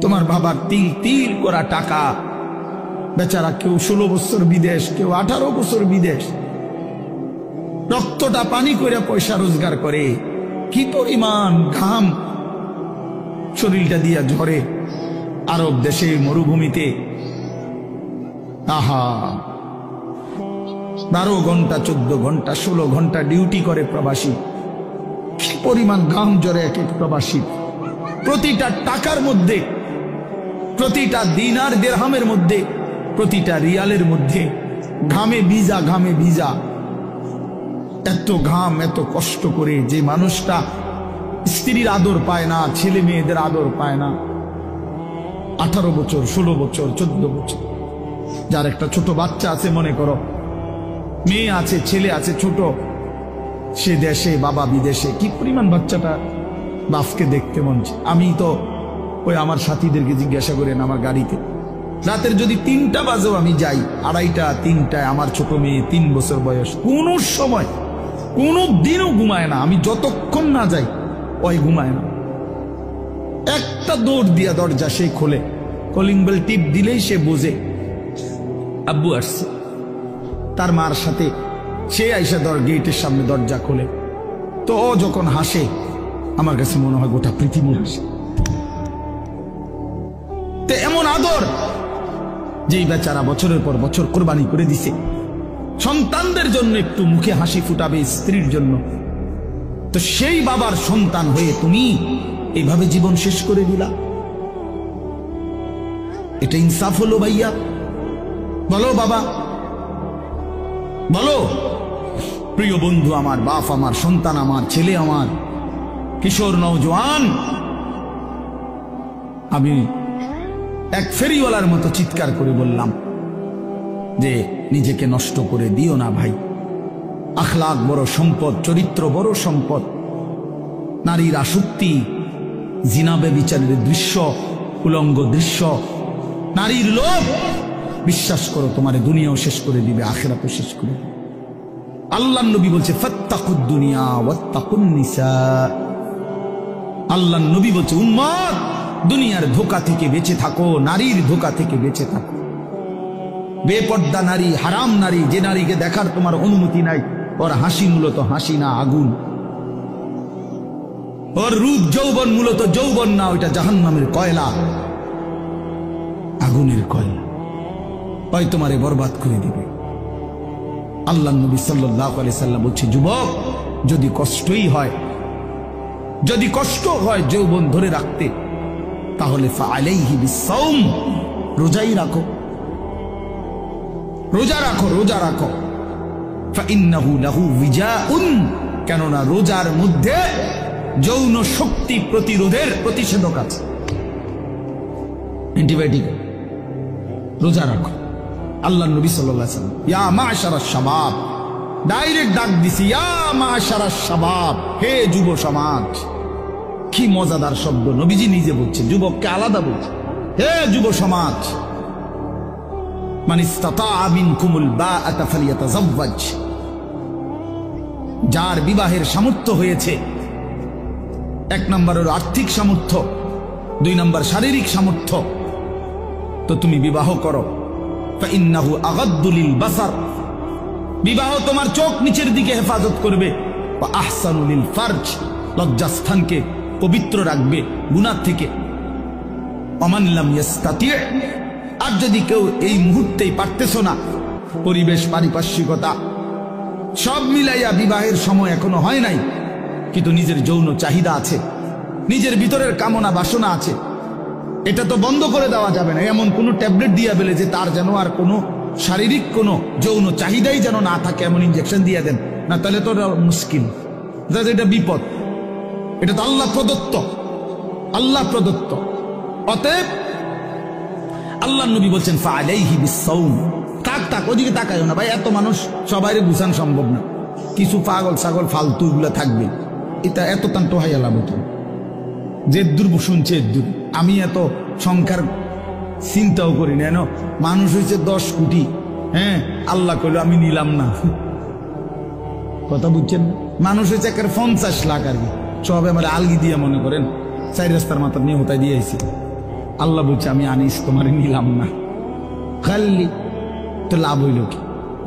তোমার বাবার তিল তিল করা টাকা, বেচারা কেউ 16 বছর বিদেশ, কেউ 18 বছর বিদেশ, রক্তটা পানি করে পয়সা রোজগার করে, কি পরিমাণ ঘাম শরীরটা দিয়া ঝরে আরব দেশে মরুভূমিতে। আহা, 12 ঘন্টা 14 ঘন্টা 16 ঘন্টা ডিউটি করে প্রবাসী, কি পরিমাণ ঘাম ঝরে এক এক প্রবাসী। প্রতিটা টাকার মধ্যে, প্রতিটা দিনার দিরহামের মধ্যে, প্রতিটা রিয়ালের মধ্যে ঘামে ভিজা, ঘামে ভিজা। এত ঘাম, এত কষ্ট করে যে মানুষটা স্ত্রীর আদর পায় না, ছেলে মেয়েদের আদর পায় না, 18 বছর 16 বছর 14 বছর, যার একটা ছোট বাচ্চা আছে, মনে করো মেয়ে আছে, ছেলে আছে ছোট, সে দেশে বাবা বিদেশে, কি পরিমাণ বাচ্চাটা বাপকে দেখতে মন চায়। আমি তো ওই আমার সাথীদেরকে জিজ্ঞাসা করেন, আমার গাড়িতে রাতের যদি 3টা বাজেও আমি যাই, 2:30 3টায়, আমার ছোট মেয়ে 3 বছর বয়স, কোন সময় কোন দিনও ঘুমায় না। আমি যতক্ষণ না যাই ওই ঘুমায় না। একটা দৌড় দিয়া দরজা সে খোলে, কলিং বেল টিপ দিলেই সে বোঝে আব্বু আসছে। তার মার সাথে সে আইসা গেটের সামনে দরজা খোলে, তো ও যখন হাসে আমার কাছে মনে হয় গোটা পৃথিবী হাসে। তো এমন আদর যেই বেচারা বছরের পর বছর কোরবানি করে দিছে সন্তানদের জন্য, একটু মুখে হাসি ফুটাবে স্ত্রীর জন্য, তো সেই বাবার সন্তান হয়ে তুমি এইভাবে জীবন শেষ করে দিলা। এটা ইনসাফ হলো ভাইয়া? বলো বাবা, বলো। প্রিয় বন্ধু আমার, বাপ আমার, সন্তান আমার, ছেলে আমার, কিশোর নওজোয়ান, আমি এক ফেরিওয়ালার মতো চিৎকার করে বললাম যে নিজেকে নষ্ট করে দিও না ভাই। আখলাক বড় সম্পদ, চরিত্র বড় সম্পদ। নারীর আসক্তি, জিনা ব্যভিচারের দৃশ্য, উলঙ্গ দৃশ্য, নারীর লোভ, বিশ্বাস করো তোমার দুনিয়াও শেষ করে দিবে, আখিরাতও শেষ করে দিবে। আল্লাহর নবী বলছে ফাত্তাকুদ দুনিয়া ওয়াত্তাকুন নিসা। আল্লাহর নবী বলছে উম্মত, দুনিয়ার ধোঁকা থেকে বেঁচে থাকো, নারীর ধোঁকা থেকে বেঁচে থাকো। বেপর্দা নারী, হারাম নারী, যে নারীকে দেখার তোমার অনুমতি নাই, ওর হাসি মূলত হাসি না, আগুন। ওর রূপ যৌবন মূলত যৌবন না, ওইটা জাহান্নামের কয়লা, আগুনের কয়লা, ওই তোমারে বরবাদ করে দিবে। আল্লাহর নবী সাল্লাল্লাহু আলাইহি সাল্লাম বলছে যুবক, যদি কষ্টই হয়, যদি কষ্ট হয় যৌবন ধরে রাখতে, তাহলে ফাআলাইহি বিসসাওম, রোজাই রাখো, রোজা রাখো, রোজা রাখো। ফাইন্নাহু লাহু বিজাউন, কেননা রোজার মধ্যে যৌন শক্তি প্রতিরোধের প্রতিষেধক আছে, অ্যান্টিবায়োটিক। রোজা রাখো। আল্লাহ নবী সাল্লাল্লাহু আলাইহি ওয়াসাল্লাম ইয়া মাশারাশ শাবাব, ডাইরেক্ট ডাক দিছি, ইয়া মাশারাশ শাবাব, হে যুব সমাজ। কি মজাদার শব্দ, নবীজি নিজে বলছে, যুবককে আলাদা বলছে, হে যুব সমাজ। মান ইসতাতাআ মিনকুমুল বাআতা ফালিয়াতাযাওয়াজ, যার বিবাহের সামর্থ্য হয়েছে, 1 নম্বর হলো আর্থিক সামর্থ্য, 2 নম্বর শারীরিক সামর্থ্য, তো তুমি বিবাহ করো। ফাইন্নাহু আগাদ্দু লিল বাসার, বিবাহ তোমার চোখ নিচের দিকে হেফাজত করবে। ওয়া আহসানু লিল ফারজ, লজ্জাস্থানকে পবিত্র রাখবে গুনাহ থেকে। ওমান লাম ইস্তাতি, আর যদি কেউ এই মুহূর্তেই পারতেছো না, পরিবেশ পারিপার্শ্বিকতা সব মিলাইয়া বিবাহের সময় এখনো হয় নাই, কিন্তু নিজের যৌন চাহিদা আছে, নিজের ভিতরের কামনা বাসনা আছে, এটা তো বন্ধ করে দেওয়া যাবে না। এমন কোনো ট্যাবলেট দিয়া বেলে যে তার যেন আর কোনো শারীরিক কোনো যৌন চাহিদাই যেন না থাকে, এমন ইনজেকশন দিয়ে দেন না, তাহলে তো মুশকিল, এটা বিপদ। এটা তো আল্লাহ প্রদত্ত, আল্লাহ প্রদত্ত। অতএব আল্লাহ নবী বলছেন ফাআলাইহি বিসসাওম। তাক ওদিকে তাকায়ও না ভাই, এত মানুষ সবাইরে বুঝানো সম্ভব না, কিছু পাগল ছাগল ফালতু গুলা থাকবে, এটা এত তান টোহাই আলাম তো যে দূর শুনছে দূর। আমি এত সংখ্যার চিন্তাও করি না, মানুষ হয়েছে 10 কোটি, হ্যাঁ, আল্লাহ কইল আমি নিলাম না, কথা বুঝছেন? মানুষ হয়েছে 50 লাখ, আর কি সব আমার আলগি দিয়ে মনে করেন 4 রাস্তার মাথা নিয়ে হতায় দিয়ে আইছে। আল্লাহ বলছে আমি আনিস তোমার নিলাম না, খালি তো লাভ হইল কি?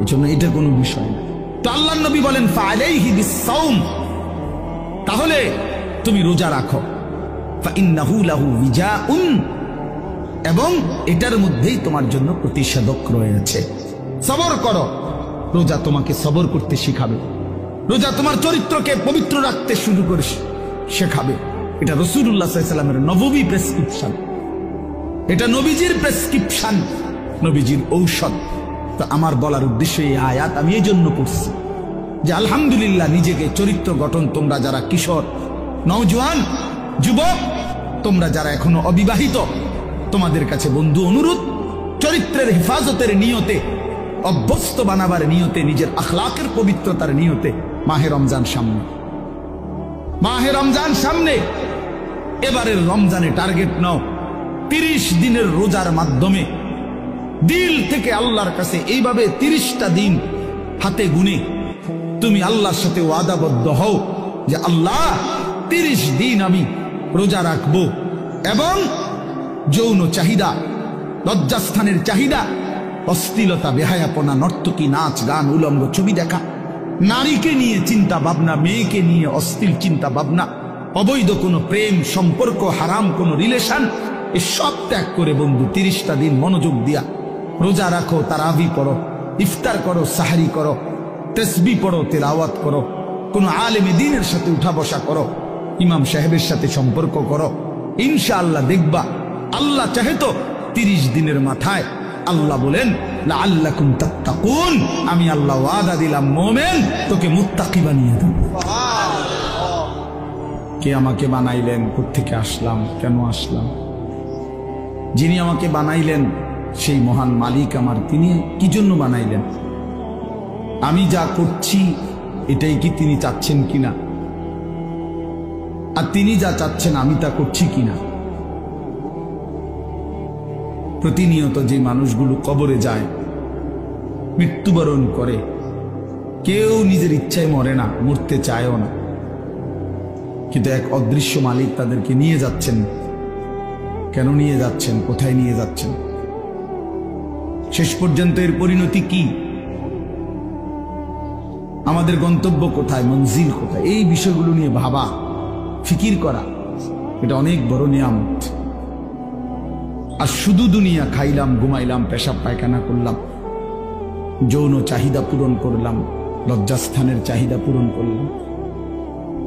এই জন্য এটা কোনো বিষয় না। তো আল্লাহ নবী বলেন ফাআলাইহি বিসসাওম, তাহলে তুমি রোজা রাখো, ফাইন্নাহু লাহু বিজাউন, এবং এটার মধ্যেই তোমার জন্য প্রতিষেধক রয়েছে। সবর করো, রোজা তোমাকে সবর করতে শিখাবে, রোজা তোমার চরিত্রকে পবিত্র রাখতে শুরু করে শেখাবে। এটা রাসূলুল্লাহ সাল্লাল্লাহু আলাইহি ওয়াসাল্লামের নববী প্রেসক্রিপশন, এটা নবীজির প্রেসক্রিপশন, নবীজির ঔষধ। তো আমার বলার উদ্দেশ্য এই আয়াত আমি এই জন্য পড়ছি যে আলহামদুলিল্লাহ নিজেকে চরিত্র গঠন, তোমরা যারা কিশোর, নওজোয়ান, যুবক, তোমরা যারা এখনো অবিবাহিত, তোমাদের কাছে বন্ধু অনুরোধ, চরিত্রের হেফাজতের নিয়তে, অভ্যস্ত বানাবার নিয়তে, নিজের আখলাকের পবিত্রতার নিয়তে মাহে রমজান সামনে, মাহে রমজান সামনে। এবারের রমজানে টার্গেট নাও 30 দিনের রোজার মাধ্যমে দিল থেকে আল্লাহর কাছে এইভাবে 30টা দিন হাতে গুনে তুমি আল্লাহর সাথে ওয়াদাবদ্ধ হও যে আল্লাহ 30 দিন আমি রোজা রাখবো, এবং যৌন চাহিদা, লজ্জাস্থানের চাহিদা, অশ্লীলতা, বেহায়াপনা, নর্তকী, নাচ গান, উলঙ্গ ছবি দেখা, নারীকে নিয়ে চিন্তা ভাবনা, মেয়েকে নিয়ে অশ্লীল চিন্তা ভাবনা, অবৈধ কোনো প্রেম সম্পর্ক, হারাম কোনো রিলেশন, এ সব ত্যাগ করে বন্ধু 30টা দিন মনোযোগ দিয়া রোজা রাখো, তারাবি পড়ো, ইফতার করো, সাহারি করো, তাসবিহ পড়ো, তেলাওয়াত করো, কোন আলেমে দ্বীনের সাথে উঠা বসা করো, ইমাম সাহেবের সাথে সম্পর্ক করো। ইনশাআল্লাহ দেখবা আল্লাহ চাহে তো 30 দিনের মাথায় আল্লাহ বলেন লাআল্লাকুম তাত্তাকুন, আমি আল্লাহ ওয়াদা দিলাম মুমিন তোকে মুত্তাকি বানিয়ে দেব। কে আমাকে বানাইলেন, কোত্থেকে আসলাম, কেন আসলাম? যিনি আমাকে বানাইলেন সেই মহান মালিক আমার, তিনি কি জন্য বানাইলেন? আমি যা করছি এটাই কি তিনি চাচ্ছেন কিনা, আর তিনি যা চাচ্ছেন আমি তা করছি কিনা? প্রতিনিয়ত যে মানুষগুলো কবরে যায়, মৃত্যুবরণ করে, কেউ নিজের ইচ্ছায় মরে না, মরতে চায়ও না, কিন্তু এক অদৃশ্য মালিক তাদেরকে নিয়ে যাচ্ছেন। কেন নিয়ে যাচ্ছেন, কোথায় নিয়ে যাচ্ছেন, শেষ পর্যন্ত এর পরিণতি কি, আমাদের গন্তব্য কোথায়, মঞ্জিল কোথায়, এই বিষয়গুলো নিয়ে ভাবা, ফিকির করা, এটা অনেক বড় নিয়ামত। আর শুধু দুনিয়া খাইলাম, ঘুমাইলাম, পেশাব পায়খানা করলাম, যৌন চাহিদা পূরণ করলাম, লজ্জাস্থানের চাহিদা পূরণ করলাম,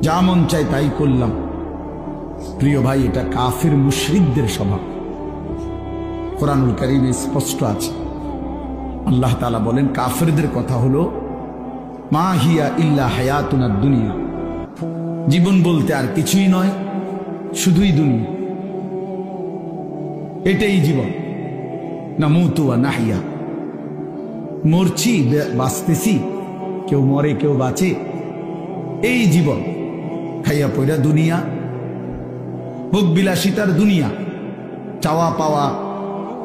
যা মন চাই তাই করলাম, প্রিয় ভাই, এটা কাফির মুশরিকদের স্বভাব। কোরআনুল কারীমে স্পষ্ট আছে, আল্লাহ তাআলা বলেন কাফিরদের কথা হলো মা হিয়া ইল্লা হায়াতুনাদ দুনিয়া, জীবন বলতে আর কিছুই নয়, শুধুই দুনিয়া, এটাই জীবন। নামুতু ওয়া নাহিয়া, মরছি, বাঁচতেছি, কেউ মরে কেউ বাঁচে, এই জীবন। খাইয়া পয়রা দুনিয়া, ভোগ বিলাসিতার দুনিয়া, চাওয়া পাওয়া,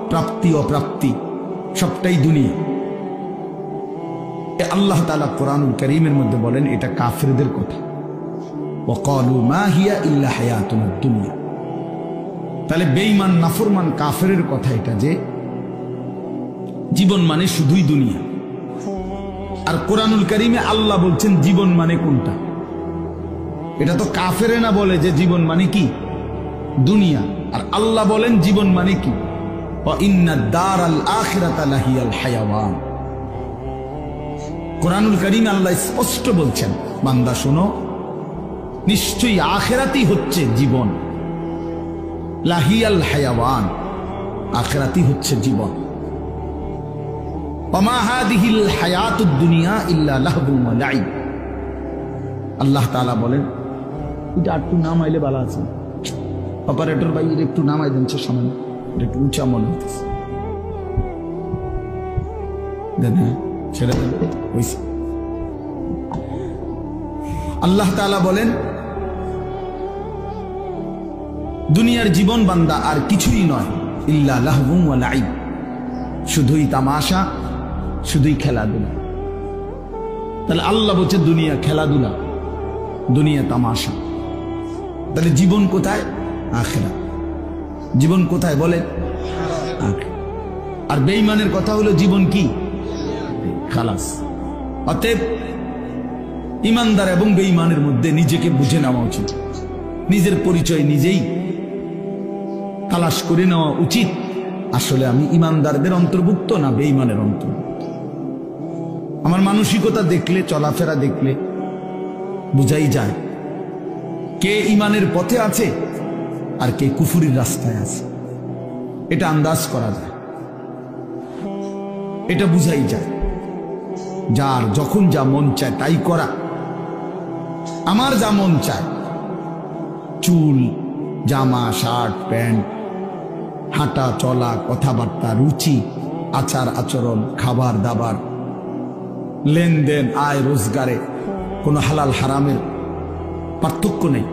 প্রাপ্তি অপ্রাপ্তি, সবটাই দুনিয়া। আল্লাহ তাআলা কোরআনুল কারীমের মধ্যে বলেন এটা কাফিরদের কথা, ওয়াকালু মা হিয়া ইল্লা হায়াতুনাদ দুনিয়া। তাহলে বেঈমান, নাফরমান, কাফেরের কথা এটা যে জীবন মানে শুধুই দুনিয়া। আর কোরআনুল কারীমে আল্লাহ বলছেন জীবন মানে কোনটা? এটা তো কাফেরে না বলে যে জীবন মানে কি দুনিয়া, আর আল্লাহ বলেন জীবন মানে কি ওয়া ইন্নাদ দারাল আখিরাতা লাহিয়াল হায়াওয়ান। কোরআনুল কারীমে আল্লাহ স্পষ্ট বলছেন, বান্দা শোনো, নিশ্চয়ই আখিরাতই হচ্ছে জীবন, লাহিয়াল হায়াওয়ান, আখিরাতই হচ্ছে জীবন। ওমা হাদিহিল হায়াতুদ দুনিয়া ইল্লা লাহবুন ওয়া লাইব। আল্লাহ তাআলা বলেন, এটা একটু নামাইলে ভালো আছে, অপারেটর ভাই একটু নামাই দেন, সামনে একটু উঁচা মনে হতেছে, দেন ছেড়ে দেন। আল্লাহ তাআলা বলেন দুনিয়ার জীবন বান্দা আর কিছুই নয়, ইল্লা লাহবুন ওয়া লাইব, শুধুই তামাশা, শুধুই খেলাধুলা। তাহলে আল্লাহ বলছে দুনিয়া খেলাধুলা, দুনিয়া তামাশা, তাহলে জীবন কোথায়? আখিরাত। জীবন কোথায় বলেন? আর বেঈমানের কথা হলো জীবন কি? খালাস। অতএব ইমানদার এবং বেঈমানের মধ্যে নিজেকে বুঝে নেওয়া উচিত, নিজের পরিচয় নিজেই তালাশ করে নেওয়া উচিত। আসলে আমি ইমানদারদের অন্তর্ভুক্ত না বেঈমানের অন্তর্ভুক্ত? আমার মানসিকতা দেখলে, চলাফেরা দেখলে বুঝাই যায় কে ইমানের পথে আছে আর কে কুফুরির রাস্তায় আছে। এটা আন্দাজ করা যায়, এটা বুঝাই যায়। যার যখন যা মন চায় তাই করা। আমার যা মন চায়, চুল, জামা, শার্ট, প্যান্ট, হাঁটা চলা, কথাবার্তা, রুচি, আচার আচরণ, খাবার দাবার, লেনদেন, আয় রোজগারে কোনো হালাল হারামের পার্থক্য নেই।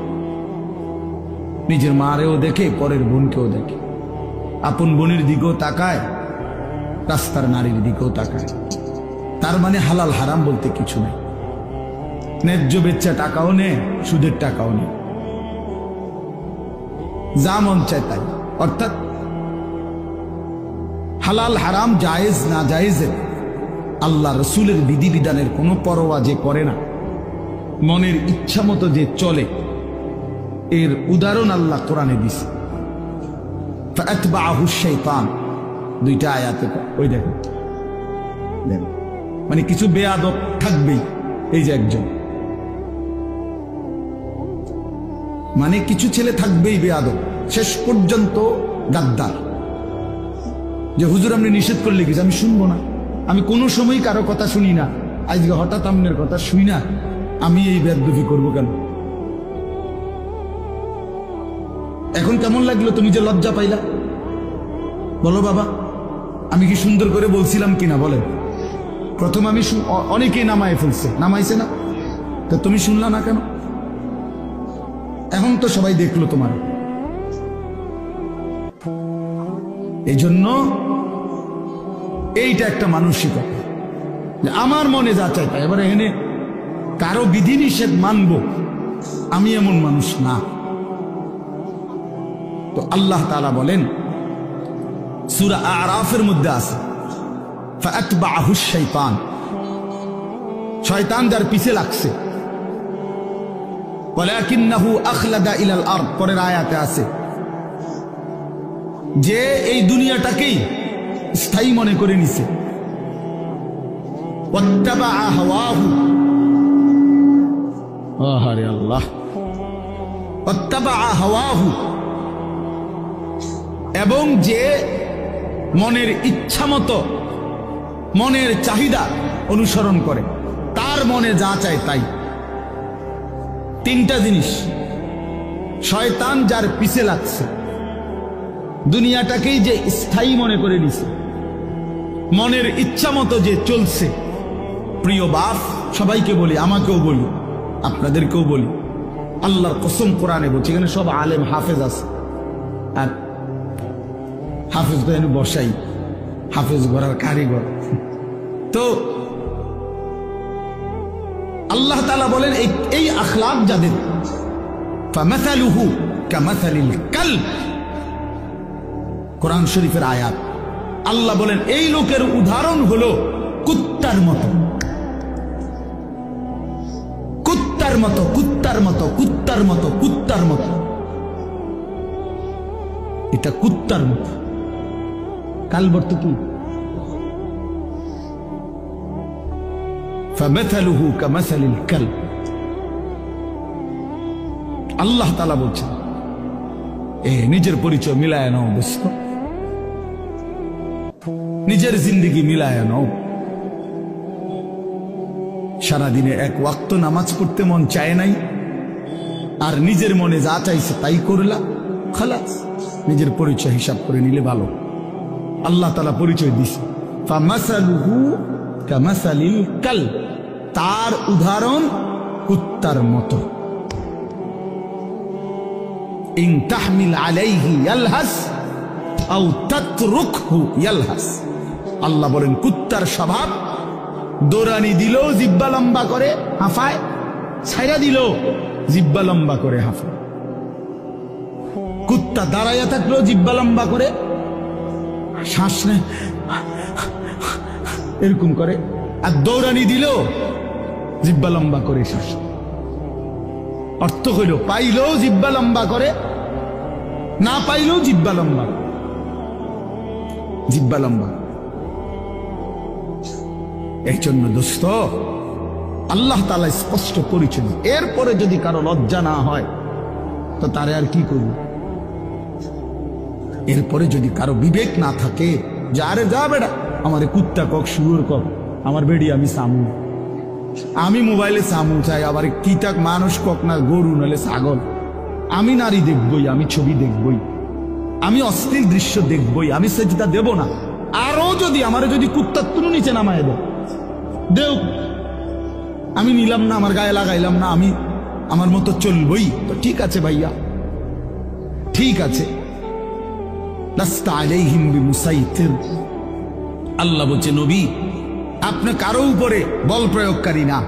নিজের মারেও দেখে, পরের বোনকেও দেখে, আপন বোনের দিকেও তাকায়, রাস্তার নারীর দিকেও তাকায়। তার মানে হালাল হারাম বলতে কিছু নেই। ন্যায্য বেচ্চা টাকাও নেয়, সুদের টাকাও নেই, যা মন চায় তাই। অর্থাৎ হালাল হারাম, জায়েজ না জায়েজের, আল্লাহ রসুলের বিধিবিধানের কোনো পরোয়া যে করে না, মনের ইচ্ছা মতো যে চলে, এর উদাহরণ আল্লাহ কোরআনে দিছে। ফাআতবাআহু শাইতান, দুইটা আয়াতে ওই দেখেন, মানে কিছু বেয়াদব থাকবেই। এই যে একজন, মানে কিছু ছেলে থাকবেই বেয়াদব, শেষ পর্যন্ত গাদ্দার। যে হুজুর আপনি নিষেধ করলে কিছু আমি শুনবো না, আমি কোনো সময় কারো কথা শুনি না, আজকে হঠাৎ আপনার কথা শুই না, আমি এই বেয়াদবি করবো কেন? এখন কেমন লাগলো? তুমি যে লজ্জা পাইলা, বলো বাবা, আমি কি সুন্দর করে বলছিলাম কিনা বলেন? প্রথম আমি অনেকেই নামায় ফেলছে, নামাইছে না, তো তুমি শুনলা না কেন? এখন তো সবাই দেখলো তোমার। এই জন্য এইটা একটা মানসিকতা, যে আমার মনে যা চাই তাই। এবার এখানে কারো বিধিনিষেধ মানব, আমি এমন মানুষ না। তো আল্লাহ তাআলা বলেন সূরা আরাফের মধ্যে আছে, ফাআতবাআহু শাইতান, শয়তান যার পিছে লাগছে। ওয়ালাকিন্নাহু আখলাদা ইলাল আরদ, পরের আয়াতে আছে যে এই দুনিয়াটাকেই স্থায়ী মনে করে নিছে। ওয়াত্তাবাআ হাওয়াহু, আহারে আল্লাহ, ওয়াত্তাবাআ হাওয়াহু, এবং যে মনের ইচ্ছা মতো, মনের চাহিদা অনুসরণ করে, তার মনে যা চায় তাই। তিনটা জিনিস, শয়তান যার পিছে লাগছে, দুনিয়াটাকেই যে স্থায়ী মনে করে নিছে, মনের ইচ্ছা মতো যে চলছে। প্রিয় বাপ, সবাইকে বলি, আমাকেও বলি, আপনাদেরকেও বলি, আল্লাহর কসম কোরআনে বলছি, এখানে সব আলেম হাফেজ আছে, আর হাফেজ তো এনে বসাই, হাফেজ গড়ার কারিগর। তো আল্লাহ তাআলা বলেন এই আখলাক যাদের, ফামাসালুহু কামাসালিল কালব, কোরআন শরীফের আয়াত। আল্লাহ বলেন এই লোকের উদাহরণ হলো কুত্তার মতো, কুত্তার মতো, কুত্তার মতো, কুত্তার মতো, কুত্তার মতো। এটা কুত্তার মতো। কালব অর্থ কি? ফামাসালুহু কামাসালিল কালব। আল্লাহ তাআলা বলছেন নিজের পরিচয় মিলায় নাও দোস্ত, নিজের জিন্দেগি মিলায় নাও। সারাদিনে এক ওয়াক্ত নামাজ পড়তে মন চায় নাই, আর নিজের মনে যা চাইছে তাই করলা, খালাস। নিজের পরিচয় হিসাব করে নিলে ভালো। আল্লাহ তাআলা পরিচয় দিছে, ফামাসালুহু কামাসালিল কালব, তার উদাহরণ কুত্তার মতো। ইন তাহমিল আলাইহি ইয়ালহাস আও তাতরুকহু ইয়ালহাস। আল্লাহ বলেন কুত্তার স্বভাব, দৌড়ানি দিল জিব্বা লম্বা করে হাঁফায়, ছাইরা দিল জিব্বা লম্বা করে হাঁফায়। কুত্তা দাঁড়াইয়া থাকলেও জিব্বা লম্বা করে শ্বাস নেয় এরকম করে, আর দৌড়ানি দিলেও জিব্বা লম্বা করে শ্বাস। অর্থ হইল পাইলেও জিব্বা লম্বা করে, না পাইলেও জিব্বা লম্বা, জিব্বা লম্বা। এই জন্য দোস্ত আল্লাহ তাআলা স্পষ্ট পরিচয়। এরপরে যদি কারো লজ্জা না হয় তো তারে আর কি করব? এরপরে যদি কারো বিবেক না থাকে যে আরে যা বেড়া আমারে কুত্তা কক শুয়োর কক, আমার বেড়ি আমি সামু, আমি মোবাইলে সামু চাই, আবার কি তাক মানুষ কক না গরু নালে ছাগল, আমি নারী দেখবই, আমি ছবি দেখবই, আমি অশ্লীল দৃশ্য দেখবই, আমি সেজদা দেব না। আরো যদি আমারে যদি কুত্তার তুলু নিচে নামায় দেও, আমি নিলাম না, আমার গায়ে লাগাইলাম না, আমি আমার মতো চলবই, তো ঠিক আছে ভাইয়া, ঠিক আছে। লাস্তা আলাইহিম বিমুসাইতির, আল্লাহ বলছে নবী আপনি কারো উপরে বল প্রয়োগকারী না।